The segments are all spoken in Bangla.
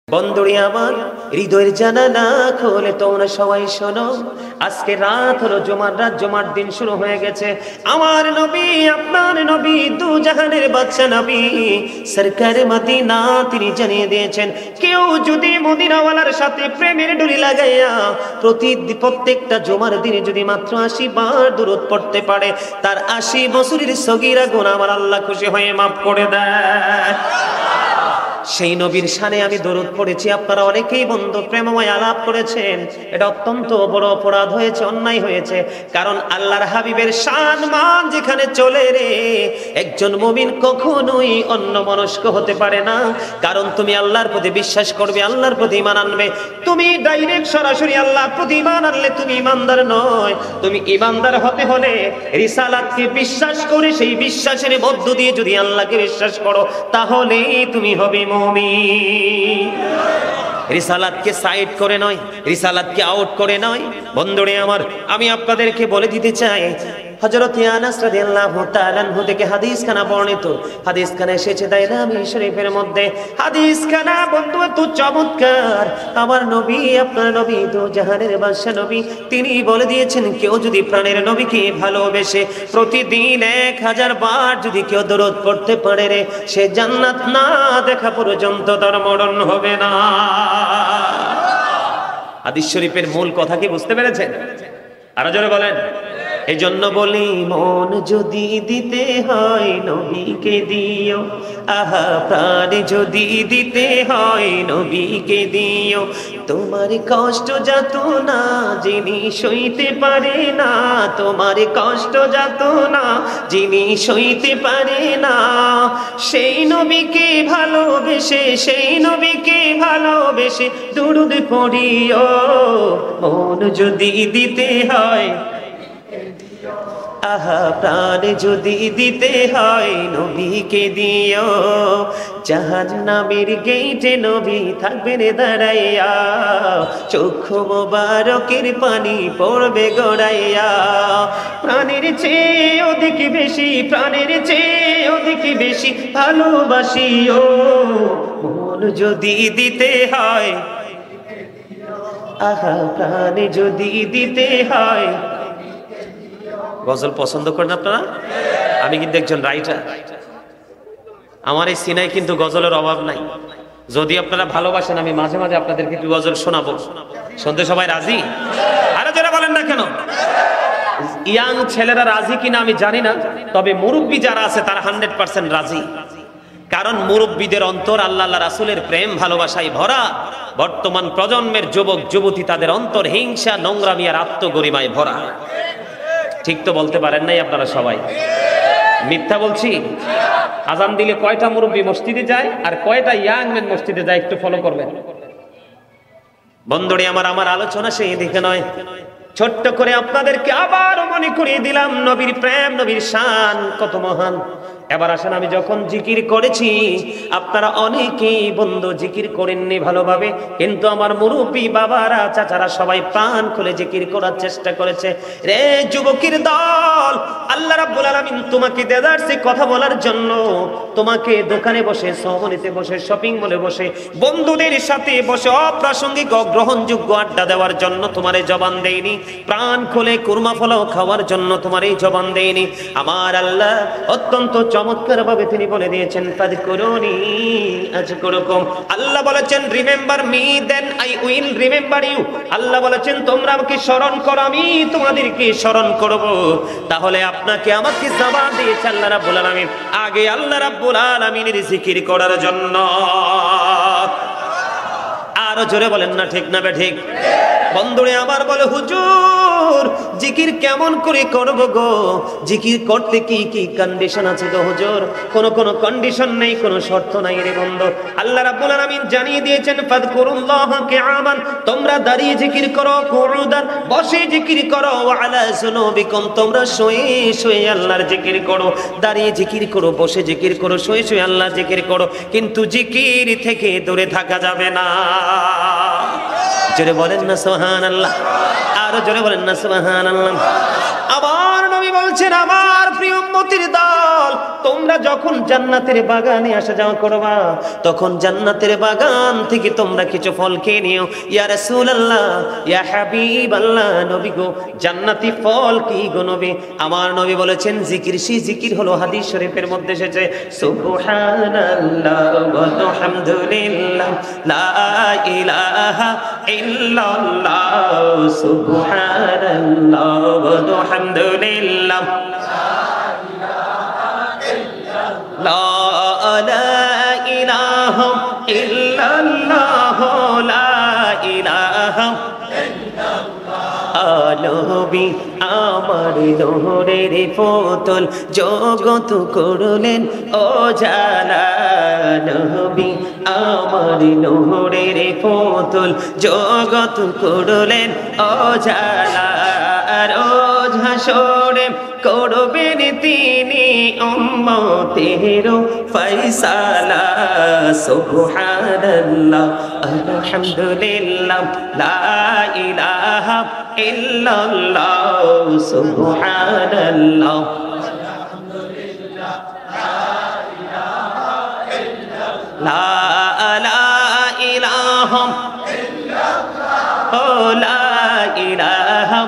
বন্ধুরি আমার হৃদয়ের জানালা খোলে তোমরা সবাই শোনো, আজকে রাত হলো জুমার রাত, জুমার দিন শুরু হয়ে গেছে। আমার নবী, আপনার নবী, দু জাহানের বাদশা নবী সরকারে মদিনা তিনি জানিয়ে দিয়েছেন, কেউ যদি মদিনাওয়ালার সাথে প্রেমের ডুরি লাগাইয়া প্রত্যেকটা জুমার দিনে যদি মাত্র 80 বার দুরূদ পড়তে পারে, তার 80 বছরের সগীরা গুনাহ আমার আল্লাহ খুশি হয়ে মাফ করে দেয়। সেই নবীর শানে আমি দরুদ পড়েছি, আপনারা অনেকেই বন্ধু প্রেমময় আলাপ করেছেন। এটা অত্যন্ত বড় অপরাধ হয়েছে, অন্যায় হয়েছে। কারণ আল্লাহর হাবিবের শান মান যেখানে চলে রে, একজন মুমিন কখনোই অন্যমনস্ক হতে পারে না। কারণ তুমি আল্লাহর প্রতি বিশ্বাস করবে, আল্লাহর প্রতি ঈমান আনবে। তুমি ডাইরেক্ট সরাসরি আল্লাহর প্রতি ঈমান আনলে তুমি ঈমানদার নয়। তুমি ঈমানদার হতে হলে রিসালাতকে বিশ্বাস করে সেই বিশ্বাসের মধ্য দিয়ে যদি আল্লাহকে বিশ্বাস করো, তাহলেই তুমি হবে মুমিন। রিসালাতকে সাইড করে নয়, রিসালাতকে আউট করে নয়। বন্ধুরে আমার, আমি আপনাদেরকে বলে দিতে চাই, হযরত আনাস রাদিয়াল্লাহু তাআলা আনহু থেকে হাদিসখানা বর্ণিত। হাদিসখানা এসেছে দাইলামি শরীফের মধ্যে। হাদিসখানা বন্ধু এত চমৎকার। আমার নবী, আপনার নবী, দু জাহানের বাদশা নবী, তিনি বলে দিয়েছেন, কেউ যদি প্রাণের নবীকে ভালোবেসে প্রতিদিন 1000 বার যদি কেউ দরুদ পড়তে পারে রে, সে জান্নাত না দেখা পর্যন্ত তার মরণ হবে না। হাদিস শরীফের মূল কথা কি বুঝতে পেরেছেন? আরো জোরে বলেন। এই জন্য বলি, মন যদি দিতে হয় নবীকে দিও, আহা প্রাণ যদি দিতে হয় নবীকে দিও। তোমার কষ্ট যত না যিনি সইতে পারে না, তোমার কষ্ট যত না যিনি সইতে পারে না, সেই নবীকে ভালোবেসে, সেই নবীকে ভালোবেসে দুরূদ পড়িও। মন যদি দিতে হয়, আহা প্রাণ যদি দিতে হয় নবীকে দিও। জাহান্নামের গেইটে নবী থাকবেন দাঁড়াইয়া, চক্ষু মোবারকের পানি পড়বে গড়াইয়া। প্রাণের চেয়ে অধিক বেশি, প্রাণের চেয়ে অধিক বেশি ভালোবাসিও। মন যদি দিতে হয়, আহা প্রাণ যদি দিতে হয়। গজল পছন্দ করেন আপনারা? আমি কিন্তু একজন রাইটার, আমার এই সিনায় কিন্তু গজলের অভাব নাই। যদি আপনারা ভালোবাসেন, আমি মাঝে মাঝে আপনাদেরকে একটু গজল শোনাবো। শুনতে সবাই রাজি? আরো যারা বলেন না কেন? ইয়াং ছেলেরা রাজি কিনা আমি জানি না, তবে মুরব্বী যারা আছে তারা 100% রাজি। কারণ মুরব্বীদের অন্তর আল্লাহ রাসূলের প্রেম ভালোবাসায় ভরা। বর্তমান প্রজন্মের যুবক যুবতী তাদের অন্তর হিংসা, নোংরামি আর আত্মগরিমায় ভরা। ঠিক তো বলতে পারেন নাই আপনারা সবাই? মিথ্যা বলছি? আজান দিলে কয়টা মুরব্বী মসজিদে যায় আর কয়টা ইয়াং ম্যান মসজিদে যায়, একটু ফলো করবেন। বন্ধুরে আমার, আমার আলোচনা সেই দিকে নয়। ছোট্ট করে আপনাদেরকে আবার মনে করিয়ে দিলাম, নবীর প্রেম, নবীর শান কত মহান। এবার আসেন, আমি যখন জিকির করেছি, আপনারা অনেকেই বন্ধু জিকির করেননি ভালোভাবে, কিন্তু আমার মুরব্বী বাবারা, চাচারা সবাই প্রাণ খুলে জিকির করার চেষ্টা করেছে। রে যুবকের দল, আল্লাহ রাব্বুল আলামিন তোমাকে দেদারসে কথা বলার জন্য, তোমাকে দোকানে বসে, সহমনিতে বসে, শপিং মলে বসে, বন্ধুদের সাথে বসে অপ্রাসঙ্গিক অগ্রহণযোগ্য আড্ডা দেওয়ার জন্য তোমার এই জবান দেয়নি। প্রাণ খুলে কুরমা ফলাও খাওয়ার জন্য তোমার এই জবান দেয়নি। আমার আল্লাহ অত্যন্ত চমৎকার ভাবে তিনি বলে দিয়েছেন, ফাযকুরুনি আযকুরুকুম। আল্লাহ বলেছেন, remember me then I will remember you. Allah বলেছেন, তোমরা আমাকে স্মরণ করো, আমি তোমাদেরকে স্মরণ করব। তাহলে আপনাকে আমাকে জবান দিয়েছে আল্লাহ রাব্বুল আলামিন, আগে আল্লাহ রাব্বুল আলামিনের জিকির করার জন্য। আরো জোরে বলেন না ঠিক না ঠিক? বন্ধুরে আমার বলে, হুজুর জিকির কেমন করে করব গো? জিকির করতে কি কি কন্ডিশন আছে গো হুজুর? কোন কন্ডিশন নেই, কোন শর্ত নাই রে বন্ধু। আল্লাহ রাব্বুল আলামিন জানিয়ে দিয়েছেন, ফাযকুরুল্লাহ কিয়ামান, তোমরা দাঁড়িয়ে জিকির করো, কুউদান বসে জিকির করো, ওয়া আলা জুনুবিকুম, তোমরা শুয়ে শুয়ে আল্লাহর জিকির করো। দাঁড়িয়ে জিকির করো, বসে জিকির করো, শুয়ে শুয়ে আল্লাহর জিকির করো, কিন্তু জিকির থেকে দূরে থাকা যাবে না। জোরে বলেন না সুবহানাল্লাহ, আরো জোরে বলেন না সুবহানাল্লাহ। আবার নবী বলেন, বলছেন আমার প্রিয় উম্মতের দল, তোমরা যখন জান্নাতের বাগানে আসা যাওয়া করবা তখন জান্নাতের বাগান থেকে তোমরা কিছু ফল খেয়ে নিও। ইয়া রাসূলুল্লাহ, ইয়া হাবিবাল্লাহ, নবী গো জান্নাতি ফল কি গো নবী? আমার নবী বলেছেন জিকির। সেই জিকির হলো হাদিস শরীফের মধ্যে এসেছে সুবহানাল্লাহ ওয়া হামদুলিল্লাহ লা ইলাহা ইল্লাল্লাহ সুবহানাল্লাহ ওয়া হামদুলিল্লাহ লা ইলাহা ইল্লাল্লাহ লা ইলাহা নবী আমার নোরের পুতুল জগত করলেন ও জালা। নবী আমার নোরের পুতুল জগত করলেন ও জালা। রোজ হাসরে করবেন তিনি উম্মতের ফয়সালা। সুবহানাল্লাহ আলহামদুলিল্লাহ লা ইলাহা ইল্লাল্লাহ সুবহানাল্লাহ লা ইলাহা লা ইলাহা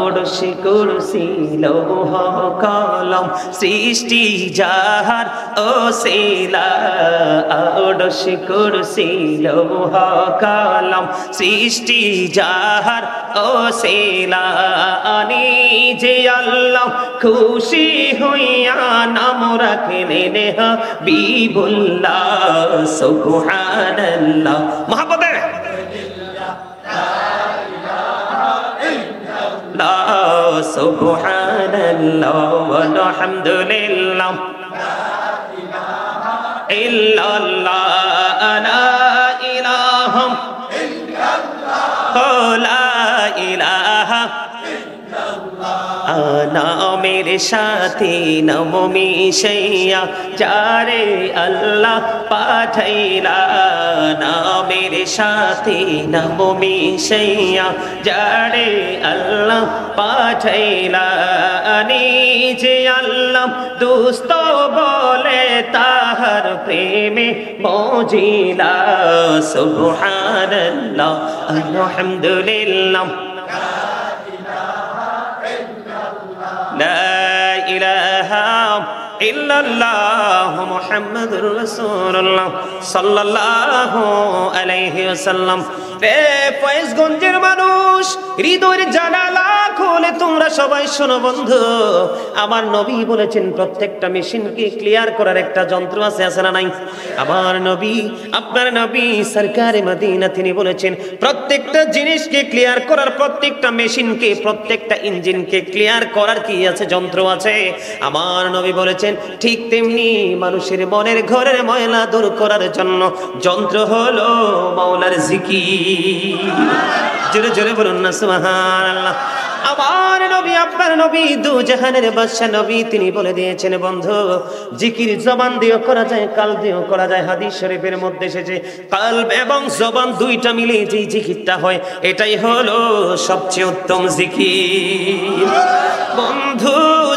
আরশে কুরসি লৌহ কলম সৃষ্টি যাহার ওসিলা। আরশে কুরসি লৌহ কলম সৃষ্টি যাহার ওসিলা। আনি যে আল্লাহ খুশি হইয়া নাম রাখলেন হাবিবুল্লাহ। সুবহানাল্লাহ মহব্বতে সুবহানাল্লাহ ওয়া হামদুলিল্লাহ ইল্লাল্লাহ লা ইলাহা ইল্লাল্লাহ লা ইলাহা নামের সাথে নাম মিশাইয়া যারে আল্লাহ পাঠাইলা। নামের সাথে নাম মিশাইয়া যারে আল্লাহ পাঠাইলা। নিজে আল্লাহ দুস্ত বলে তাহার প্রেমে মজিলা। সুবহানাল্লাহ আলহামদুলিল্লাহ লা ইলাহা ইল্লাল্লাহ মুহাম্মাদুর রাসূলুল্লাহ সাল্লাল্লাহু আলাইহি ওয়াসাল্লাম। ফয়েজগঞ্জের মানুষ, হৃদয়ের জানালা খুলে তোমরা সবাই শোনো বন্ধু। আমার নবী বলেছেন প্রত্যেকটা মেশিনকে ক্লিয়ার করার একটা যন্ত্র আছে, আছে না নাই? আমার নবী, আপনার নবী সরকারে মদিনা তিনি বলেছেন প্রত্যেকটা জিনিসকে ক্লিয়ার করার, প্রত্যেকটা মেশিনকে, প্রত্যেকটা ইঞ্জিনকে ক্লিয়ার করার কি আছে? যন্ত্র আছে। আমার নবী বলেছেন ঠিক তেমনি মানুষের মনের ঘরের ময়লা দূর করার জন্য যন্ত্র হলো মাওলার জিকির। জোরে জোরে বলুন না সুবহানাল্লাহ। আমার নবী, আপনার নবী, দু জাহানের বাদশা নবী, তিনি বলে দিয়েছেন বন্ধু জিকির জবান দিয়েও করা যায়, কাল দিয়েও করা যায়। হাদিস শরীফের মধ্যে এসেছে কলব এবং জবান দুইটা মিলে যে জিকিরটা হয় এটাই হলো সবচেয়ে উত্তম জিকির। বন্ধু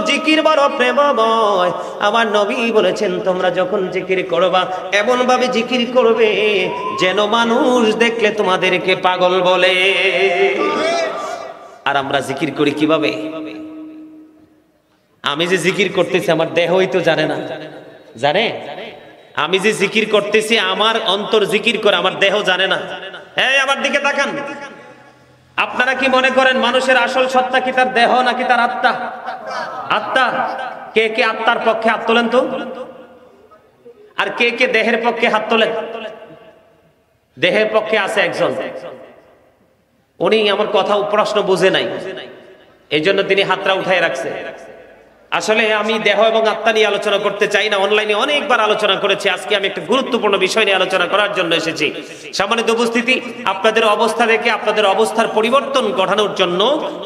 জিকির বড় প্রেমময়। আমার নবী বলেছেন তোমরা যখন জিকির করবা এমন ভাবে জিকির করবে যেন মানুষ দেখলে তোমাদেরকে পাগল বলে। আর আমরা জিকির করি কিভাবে? আমি যে জিকির করতেছি আমার দেহই তো জানে না, জানে? আমি যে জিকির করতেছি আমার অন্তর জিকির করে, আমার দেহ জানে না। হ্যাঁ, আমার দিকে তাকান। আপনারা কি মনে করেন মানুষের আসল সত্তা কি তার দেহ নাকি তার আত্মা? আত্মা। কে কে আত্মার পক্ষে হাত তোলেন তো? আর কে কে দেহের পক্ষে হাত তোলেন? দেহের পক্ষে আছে একজন, উনি আমার কথা প্রশ্ন বুঝে নাই, এই জন্য তিনি হাতটা উঠায় রাখছে। আসলে আমি দেহ এবং আত্মা নিয়ে আলোচনা করতে চাই না, অনলাইনে অনেকবার আলোচনা করেছি। আজকে আমি একটা গুরুত্বপূর্ণ বিষয় নিয়ে আলোচনা করার জন্য এসেছি। সম্মানিত উপস্থিতি, আপনাদের অবস্থা দেখে আপনাদের অবস্থার পরিবর্তন ঘটানোর জন্য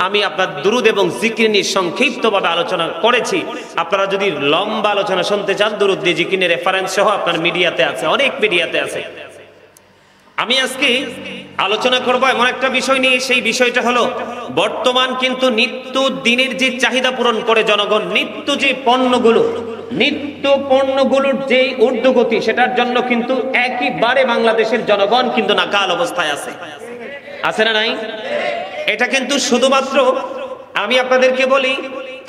আমি আপনার দুরুদ এবং জিকির নিয়ে সংক্ষিপ্তভাবে আলোচনা করেছি। আপনারা যদি লম্বা আলোচনা শুনতে চান, দুরুদ দিয়ে জিকিরের রেফারেন্স সহ আপনার মিডিয়াতে আছে, অনেক মিডিয়াতে আছে। আমি আজকে আলোচনা করব এমন একটা বিষয় নিয়ে, সেই বিষয়টা হলো বর্তমান কিন্তু নিত্য দিনের যে চাহিদা পূরণ করে জনগণ, নিত্য যে পণ্যগুলোর যে ঊর্ধ্বগতি, সেটার জন্য কিন্তু একেবারে বাংলাদেশের জনগণ কিন্তু নাকাল অবস্থায় আছে না নাই? এটা কিন্তু শুধুমাত্র আমি আপনাদেরকে বলি,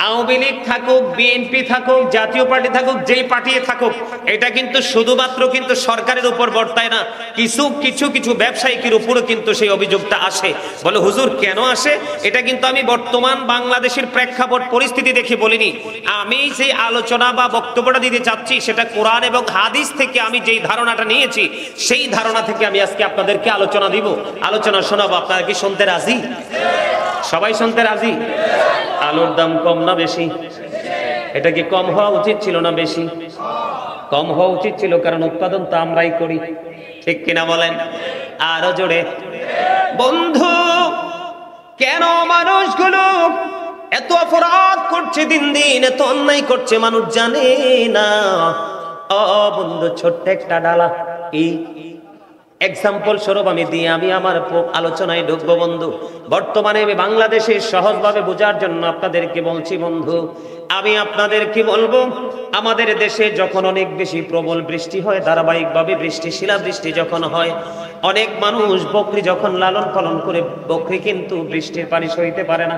আওয়ামী লীগ থাকুক, বিএনপি থাকুক, জাতীয় পার্টি থাকুক, যেই পার্টি থাকুক, এটা কিন্তু শুধুমাত্র কিন্তু সরকারের উপর বর্তায় না, কিছু ব্যবসায়িকের উপরও কিন্তু সেই অভিযোগটা আসে। বলে হুজুর কেন আসে? এটা কিন্তু আমি বর্তমান বাংলাদেশের প্রেক্ষাপট পরিস্থিতি দেখে বলিনি। আমি যে আলোচনা বা বক্তব্যটা দিতে চাচ্ছি সেটা কোরআন এবং হাদিস থেকে আমি যেই ধারণাটা নিয়েছি, সেই ধারণা থেকে আমি আজকে আপনাদেরকে আলোচনা শোনাবো। আপনারা কি শুনতে রাজি? সবাই শুনতে রাজি? আলুর দাম কম না বেশি? এটা কি কম হওয়া উচিত ছিল না বেশি? কম হওয়া উচিত ছিল, কারণ উৎপাদন তো আমরাই করি, ঠিক কিনা বলেন? আরো জোরে। বন্ধু, কেন মানুষগুলো এত অপরাধ করছে, দিন দিন এত অন্যায় করছে, মানুষ জানে না। বন্ধু, ছোট্ট একটা ডালা, এই এক্সাম্পল স্বরূপ আমি আমার আলোচনায় ঢুকবো। বন্ধু, বর্তমানে আমি বাংলাদেশে সহজভাবে বোঝার জন্য আপনাদেরকে বলছি। বন্ধু, আমি আপনাদেরকে বলবো, আমাদের দেশে যখন অনেক বেশি প্রবল বৃষ্টি হয়, ধারাবাহিকভাবে শিলাবৃষ্টি যখন হয়, অনেক মানুষ বকরি যখন লালন পালন করে, বকরি কিন্তু বৃষ্টির পানি সইতে পারে না।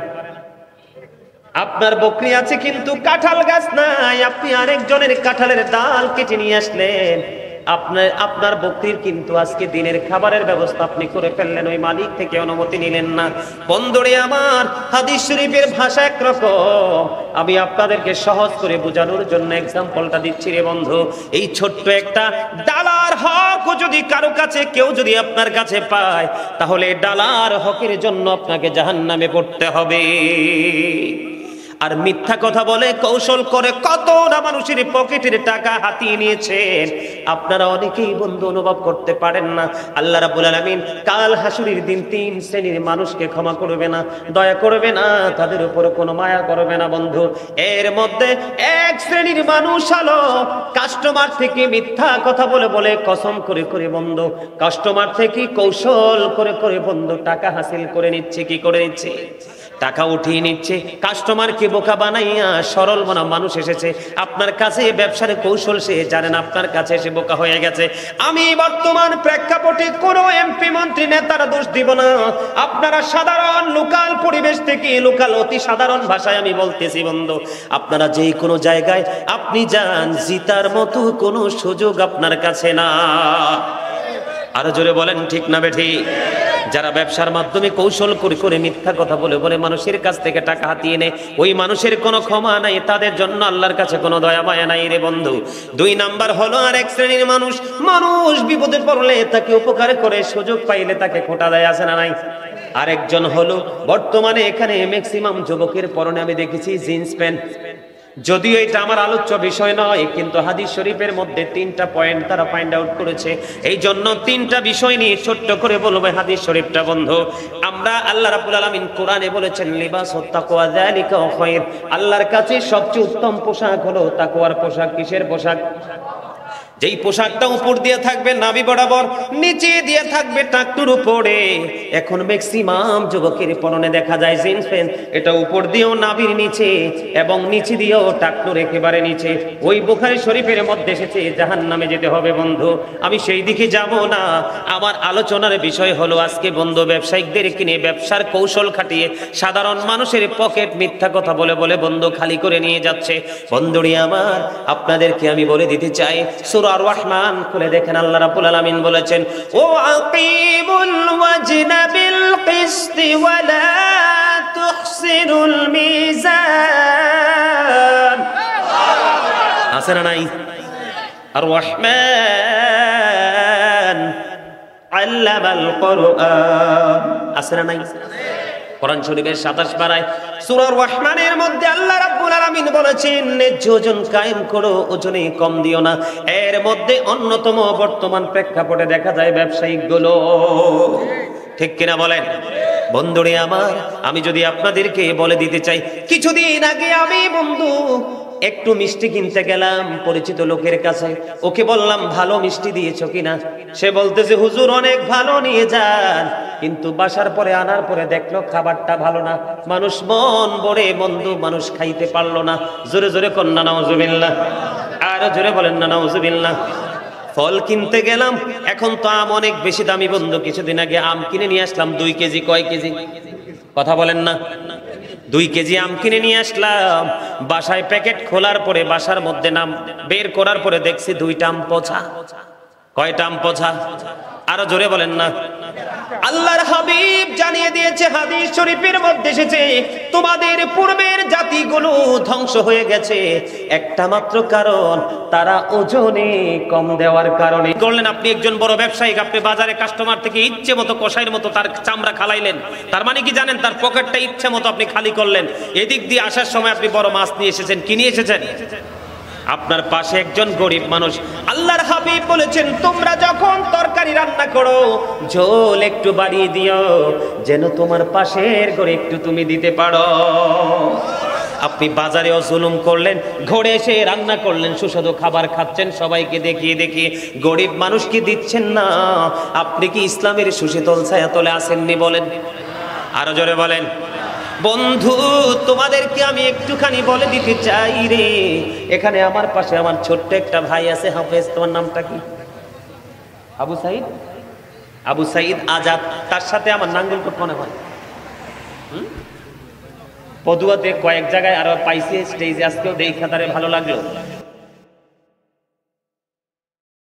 আপনার বকরি আছে কিন্তু কাঁঠাল গাছ নাই, আপনি আরেকজনের কাঁঠালের ডাল কেটে নিয়ে আসলেন, আপনার বকরির কিন্তু আজকে দিনের খাবারের ব্যবস্থা আপনি করে ফেললেন, ওই মালিক থেকে অনুমতি নিলেন না। বন্ধুরে আমার, হাদিস শরীফের ভাষা একরকম, আমি আপনাদেরকে সহজ করে বোঝানোর জন্য এক্সাম্পলটা দিচ্ছি রে বন্ধু। এই ছোট্ট একটা ডালার হক যদি কারো কাছে, কেউ যদি আপনার কাছে পায়, তাহলে ডালার হকের জন্য আপনাকে জাহান্নামে পড়তে হবে। আর মিথ্যা কথা বলে, কৌশল করে কত না মানুষের পকেটের টাকা হাতিয়ে নিয়েছেন, আপনারা অনেকেই বন্ধু অনুভব করতে পারেন না। আল্লাহ রাব্বুল আলামিন কাল হাসুরের দিন 3 শ্রেণীর মানুষকে ক্ষমা করবে না, দয়া করবে না, তাদের উপর কোনো মায়া করবে না। বন্ধু, এর মধ্যে এক শ্রেণীর মানুষ হলো কাস্টমার থেকে মিথ্যা কথা বলে কসম করে বন্ধু, কাস্টমার থেকে কৌশল করে বন্ধু টাকা হাসিল করে নিচ্ছে। কি করে নিচ্ছে? টাকা উঠিয়ে নিচ্ছে। কাস্টমারকে বোকা বানাইয়া সরল মনা মানুষ এসেছে আপনার কাছে, ব্যবসার কৌশল সে জানেন, আপনার কাছে এসে বোকা হয়ে গেছে। আমি বর্তমান প্রেক্ষাপটে কোনো এমপি মন্ত্রী নেতারা দোষ দিব না, আপনারা সাধারণ লোকাল পরিবেশ থেকে, লোকাল অতি সাধারণ ভাষায় আমি বলতেছি বন্ধু, আপনারা যে কোনো জায়গায় আপনি যান, জিতার মতো কোনো সুযোগ আপনার কাছে না। আরো জোরে বলেন ঠিক না বেঠিক? যারা ব্যবসার মাধ্যমে কৌশল করে মিথ্যা কথা বলে মানুষের কাছ থেকে টাকা হাতিয়ে নেয়, ওই মানুষের কোনো ক্ষমা নাই, তাদের জন্য আল্লাহর কাছে কোনো দয়া মায়া নাই রে বন্ধু। 2 নাম্বার হলো আর এক শ্রেণীর মানুষ বিপদে পড়লে তাকে উপকার করে, সুযোগ পাইলে তাকে খোঁটা দেয়, আছে না নাই? আরেকজন হলো বর্তমানে এখানে ম্যাক্সিমাম যুবকের পরনে আমি দেখেছি জিন্স প্যান্ট। যদিও এটা আমার আলোচ্য বিষয় নয়, কিন্তু হাদিস শরীফের মধ্যে 3টা পয়েন্ট তারা ফাইন্ড আউট করেছে, এই জন্য 3টা বিষয় নিয়ে ছোট্ট করে বলবো হাদিস শরীফটা। বন্ধু, আমরা আল্লাহ রাব্বুল আলামিন কোরআনে বলেছেন, লিবাসুত তাকওয়া যালিকা খায়র, আল্লাহর কাছে সবচেয়ে উত্তম পোশাক হলো তাকওয়ার পোশাক। কিসের পোশাক? যেই পোশাকটা উপর দিয়ে থাকবে নাভি বরাবর, নিচে দিয়ে থাকবে টাকটুর উপরে। এখন ম্যাক্সিমাম যুবকের পরনে দেখা যায় জিন্স প্যান্ট, এটা উপর দিয়েও নাভির নিচে এবং নিচে দিয়েও টাকটুর একেবারে নিচে। ওই বুখারী শরীফের মধ্যে এসেছে জাহান্নামে যেতে হবে। বন্ধু, আমি সেই দিকে যাব না, আমার আলোচনার বিষয় হলো আজকে বন্ধু ব্যবসায়িকদের কিনে ব্যবসার কৌশল খাটিয়ে সাধারণ মানুষের পকেট মিথ্যা কথা বলে বন্ধু খালি করে নিয়ে যাচ্ছে। বন্ধুরি আমার, আপনাদেরকে আমি বলে দিতে চাই, সূরা আর-রহমান খুলে দেখেন, আল্লাহ রাব্বুল আলামিন বলেছেন, ও আকিমুল ওয়াজনা বিল কিসতি ওয়া লা তুহসিনুল মিজান। আছে না নাই? আর-রহমান আল্লামাল কুরআন, আছে না নাই? কোরআন শরীফের 27 পারায় সূরা আর-রহমানের মধ্যে আল্লাহ রাব্বুল আলামিন বলেছেন, ন্যায্য ওজন কায়েম করো, ওজনে কম দিও না। এর মধ্যে অন্যতম বর্তমান প্রেক্ষাপটে দেখা যায় ব্যবসায়িক গুলো, ঠিক কিনা বলেন? বন্ধুরে আমার, আমি যদি আপনাদেরকে বলে দিতে চাই, কিছুদিন আগে আমি বন্ধু একটু মিষ্টি কিনতে গেলাম পরিচিত লোকের কাছে, ওকে বললাম ভালো মিষ্টি দিয়েছো কিনা? সে বলতেছে হুজুর অনেক ভালো, নিয়ে যান। কিন্তু বাসার পরে আনার পরে দেখলো খাবারটা ভালো না, মানুষ মন ভরে বন্ধু মানুষ খাইতে পারলো না। জোরে জোরে কন্যা নাউজুবিল্লাহ, আরো জোরে বলেন না নাউজুবিল্লাহ। ফল কিনতে গেলাম, এখন তো আম অনেক বেশি দামি বন্ধু, কিছুদিন আগে আম কিনে নিয়ে আসলাম 2 কেজি। কয় কেজি? কথা বলেন না। 2 কেজি আম কিনে নিয়ে আসলাম, বাসায় প্যাকেট খোলার পরে বাসার মধ্যে নাম বের করার পরে দেখছি 2টা আম পচা। কয়টা আম পচা? আরো জোরে বলেন না। আল্লাহর হাবিব জানিয়ে দিয়েছে, হাদিস শরীফের মধ্যে এসেছে, তোমাদের পূর্বের জাতিগুলো ধ্বংস হয়ে গেছে একটা মাত্র কারণ, তারা ওজনে কম দেওয়ার কারণে। করলেন আপনি একজন বড় ব্যবসায়ী, আপনি বাজারে কাস্টমার থেকে ইচ্ছে মতো কষাইয়ের মতো তার চামড়া খালাইলেন, তার মানে কি জানেন? তার পকেটটা ইচ্ছে মতো আপনি খালি করলেন। এদিক দিয়ে আসার সময় আপনি বড় মাছ নিয়ে এসেছেন, কি নিয়ে এসেছেন? আপনার পাশে একজন গরিব মানুষ। আল্লাহর হাবিব বলেছেন, তোমরা যখন তরকারি রান্না করো ঝোল একটু বাড়িয়ে দিও, যেন তোমার পাশের ঘরে একটু তুমি দিতে পারো। আপনি বাজারেও জুলুম করলেন, ঘরে এসে রান্না করলেন, সুস্বাদু খাবার খাচ্ছেন, সবাইকে দেখিয়ে দেখিয়ে গরিব মানুষকে দিচ্ছেন না। আপনি কি ইসলামের সুশীতল ছায়াতলে আসেননি? বলেন, আরো জোরে বলেন। বন্ধু তোমাদেরকে আমি একটুখানি বলে দিতে চাই রে, এখানে আমার পাশে আমার ছোট্ট একটা ভাই আছে, হাফেজ। তোমার নামটা কি? আবু সাইদ। আবু সাইদ আজাদ। তার সাথে আমার নাঙ্গলকোট মনে হয়, পদুয়াতে কয়েক জায়গায় আরো পাইছে, স্টেজে আজকেও দেখা তারে ভালো লাগলো।